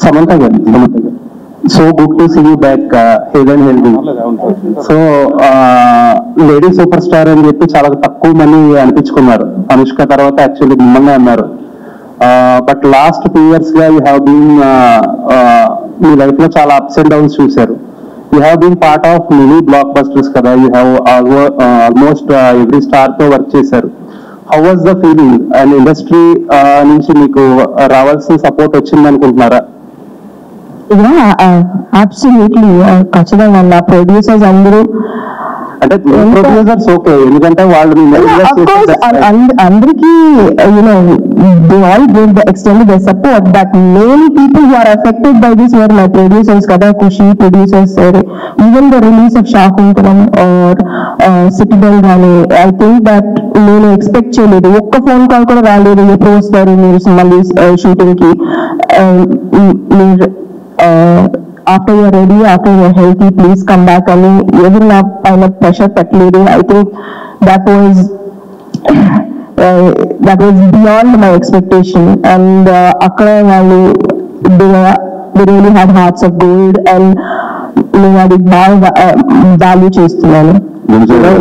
Samantha garu. So good to see you back, health and healthy. So lady super star అని చెప్పి చాలా తక్కువ మంది అనిపించుకున్నారు. అనుష్క తర్వాత యాక్చువల్లీ మిమ్మల్ని అన్నారు. బట్ లాస్ట్ 2 years గా యూ హ్యావ్ బీన్ మీ లైఫ్ లో చాలా అప్స్ అండ్ డౌన్స్ చూశారు. You have been part of mini blockbusters కదా. You have almost every star తో వర్క్ చేశారు. How was the feeling? And industry నుంచి మీకు రావాల్సిన సపోర్ట్ వచ్చింది అనుకుంటున్నారా? అబ్సల్యూట్లీ ఖచ్చితంగా నా ప్రొడ్యూసర్స్ అందరూ అంటే ప్రొడ్యూసర్స్ ఓకే, ఎందుకంటే వాళ్ళు అందరికీ they all gave the extended their support, but many people who are affected by this were my producers kada. Kushi producers, even the release of Shakuntalam or Citadel gaani, I think that nenu expect cheyaledu. Okka phone call kuda raaledu, eppudu vastaru meer mali shooting ki, after you're ready, after you're healthy, please come back. And even now kind of pressure petledu. I think that was beyond my expectation. And akkada vallu they really had hearts of gold, and nenu adi value chestunnanu.